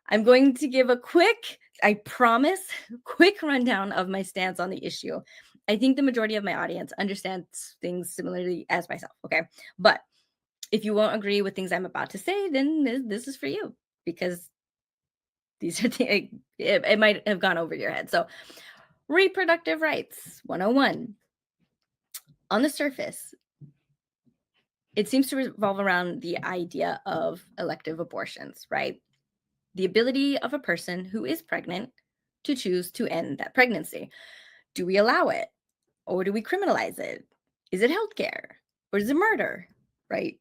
I'm going to give a quick, I promise, quick rundown of my stance on the issue. I think the majority of my audience understands things similarly as myself, okay? But if you won't agree with things I'm about to say, then this is for you, because these are things, it might have gone over your head. So, reproductive rights 101. On the surface, it seems to revolve around the idea of elective abortions, right? The ability of a person who is pregnant to choose to end that pregnancy. Do we allow it, or do we criminalize it? Is it healthcare, or is it murder? Right?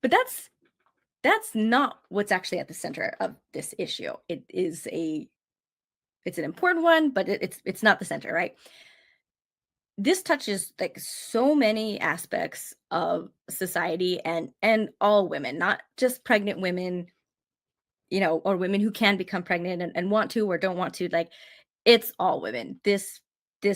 But that's not what's actually at the center of this issue. It's an important one, but it's not the center, right? This touches like so many aspects of society and all women, not just pregnant women, or women who can become pregnant and want to or don't want to. Like, it's all women. This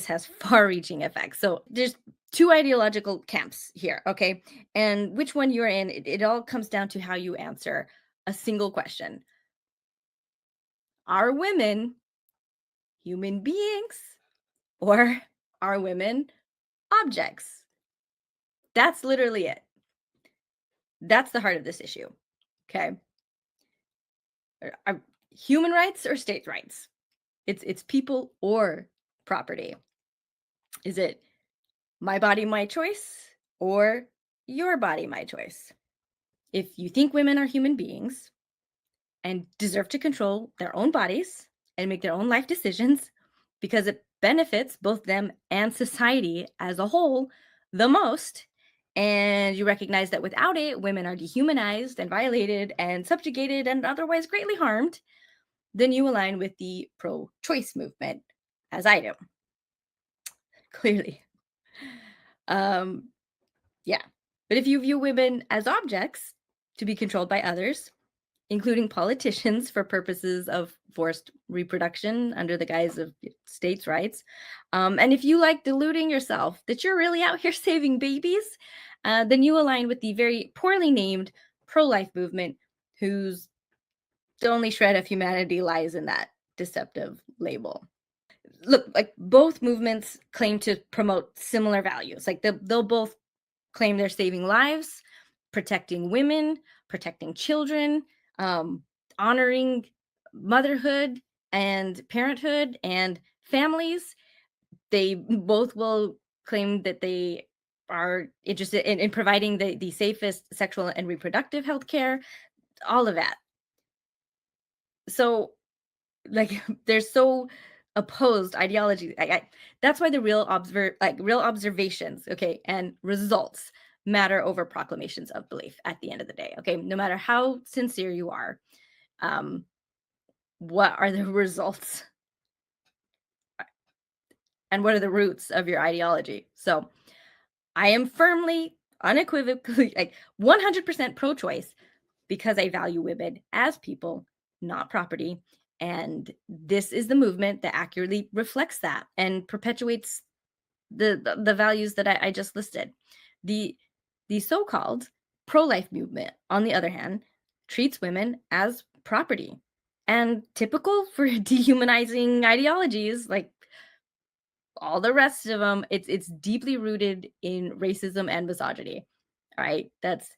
has far-reaching effects. So there's two ideological camps here, okay? And which one you're in, it all comes down to how you answer a single question. Are women human beings, or are women objects? That's literally it. That's the heart of this issue. Okay. Human rights or state rights? It's people or property. Is it my body, my choice, or your body, my choice? If you think women are human beings and deserve to control their own bodies and make their own life decisions because it benefits both them and society as a whole the most, and you recognize that without it, women are dehumanized and violated and subjugated and otherwise greatly harmed, then you align with the pro-choice movement, as I do. Clearly. Yeah. But if you view women as objects to be controlled by others, including politicians for purposes of forced reproduction under the guise of states' rights, and if you like deluding yourself that you're really out here saving babies, then you align with the very poorly named pro-life movement, whose only shred of humanity lies in that deceptive label. Look, like, both movements claim to promote similar values. Like, they'll both claim they're saving lives, protecting women, protecting children, honoring motherhood and parenthood and families. They both will claim that they are interested in providing the safest sexual and reproductive health care, all of that. So, like, they're so opposed ideology. That's why the real observations, okay, and results matter over proclamations of belief at the end of the day. Okay, no matter how sincere you are, um, what are the results and what are the roots of your ideology? So, I am firmly, unequivocally, like 100% pro-choice because I value women as people, not property. And this is the movement that accurately reflects that and perpetuates the values that I just listed. The the so-called pro-life movement, on the other hand, treats women as property. And typical for dehumanizing ideologies, like all the rest of them, it's deeply rooted in racism and misogyny. All right, that's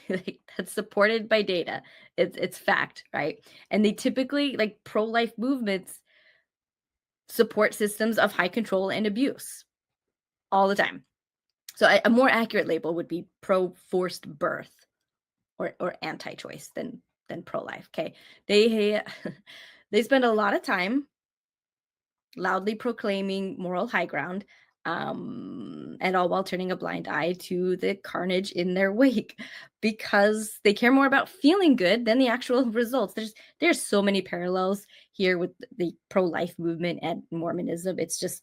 like, that's supported by data. It's fact, right? And they typically, like, pro-life movements, support systems of high control and abuse all the time. So a more accurate label would be pro-forced birth or anti-choice than pro-life. Okay, they they spend a lot of time loudly proclaiming moral high ground, and all while turning a blind eye to the carnage in their wake, because they care more about feeling good than the actual results. There's so many parallels here with the pro-life movement and Mormonism. It's just,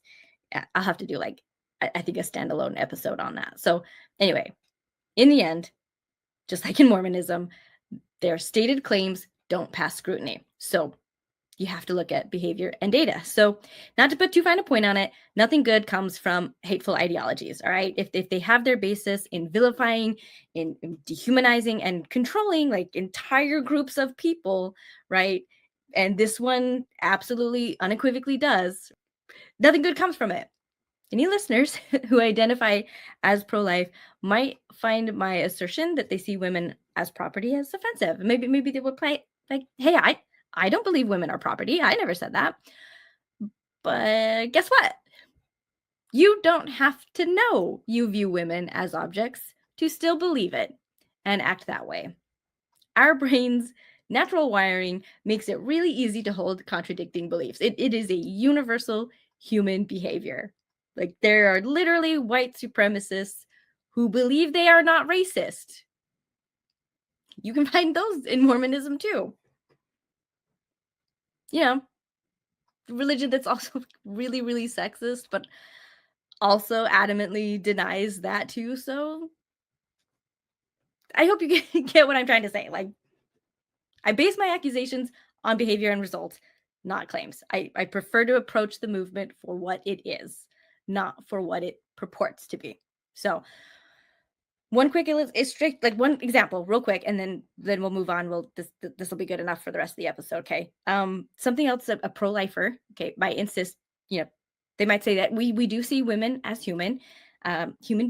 I'll have to do, like, I think, a standalone episode on that. So anyway, in the end, just like in Mormonism, their stated claims don't pass scrutiny. So You have to look at behavior and data. So, not to put too fine a point on it, nothing good comes from hateful ideologies. All right. If they have their basis in vilifying, in dehumanizing, and controlling like entire groups of people, right? And this one absolutely unequivocally does, nothing good comes from it. Any listeners who identify as pro life might find my assertion that they see women as property as offensive. Maybe they would play like, hey, I don't believe women are property. I never said that. But guess what? You don't have to know you view women as objects to still believe it and act that way. Our brains' natural wiring makes it really easy to hold contradicting beliefs. It is a universal human behavior. Like, there are literally white supremacists who believe they are not racist. You can find those in Mormonism too. You know, religion that's also really, really sexist, but also adamantly denies that too. So I hope you get what I'm trying to say. Like, I base my accusations on behavior and results, not claims. I prefer to approach the movement for what it is, not for what it purports to be. So, one quick strict like one example, real quick, and then we'll move on. This will be good enough for the rest of the episode. Okay. Something else a pro lifer, okay, might insist. You know, they might say that we do see women as human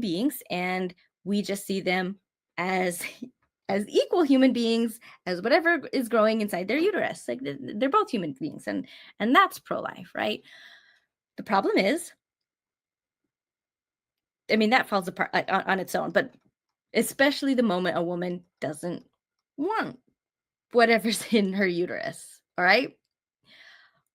beings, and we just see them as as equal human beings as whatever is growing inside their uterus. Like, they're both human beings, and that's pro life, right? The problem is, I mean, that falls apart on its own, but especially the moment a woman doesn't want whatever's in her uterus. All right.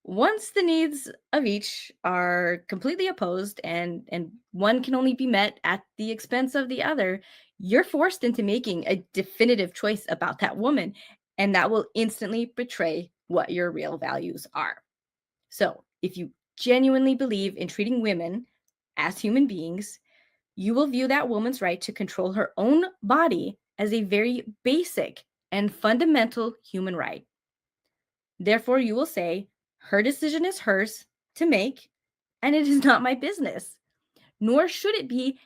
Once the needs of each are completely opposed, and one can only be met at the expense of the other, you're forced into making a definitive choice about that woman, and that will instantly betray what your real values are. So, if you genuinely believe in treating women as human beings, you will view that woman's right to control her own body as a very basic and fundamental human right. Therefore, you will say, her decision is hers to make, and it is not my business, nor should it be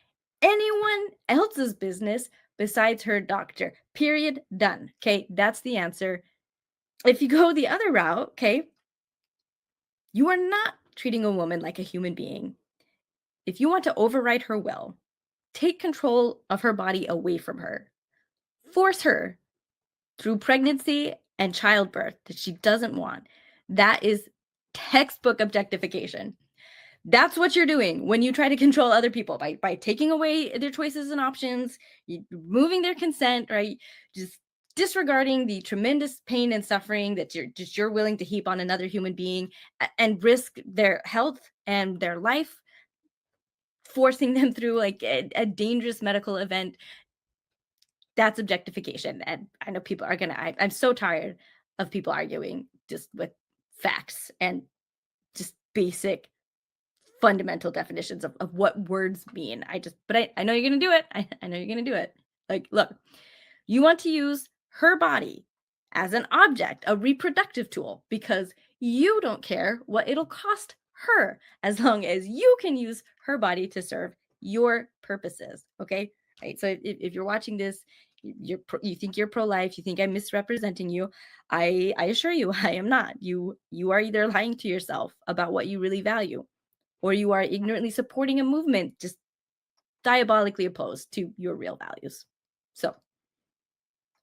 anyone else's business besides her doctor. Period. Done. Okay, that's the answer. If you go the other route, okay, you are not treating a woman like a human being. If you want to override her will, take control of her body away from her, force her through pregnancy and childbirth that she doesn't want. That is textbook objectification. That's what you're doing when you try to control other people by taking away their choices and options, removing their consent, right? Just disregarding the tremendous pain and suffering that you're willing to heap on another human being, and risk their health and their life, forcing them through like a dangerous medical event. That's objectification. And I know people are I'm so tired of people arguing just with facts and just basic fundamental definitions of what words mean. I know you're gonna do it. I know you're gonna do it. Like, look, you want to use her body as an object, a reproductive tool, because you don't care what it'll cost her, as long as you can use her body to serve your purposes. Okay. Right. So if you're watching this, you think you're pro-life, you think I'm misrepresenting you. I assure you, I am not. You are either lying to yourself about what you really value, or you are ignorantly supporting a movement just diabolically opposed to your real values. So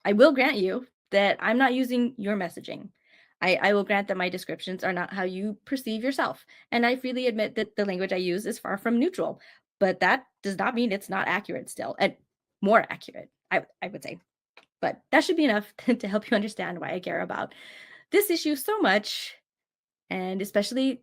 I will grant you that I'm not using your messaging. I will grant that my descriptions are not how you perceive yourself. And I freely admit that the language I use is far from neutral, but that does not mean it's not accurate still, and more accurate, I would say. But that should be enough to help you understand why I care about this issue so much, and especially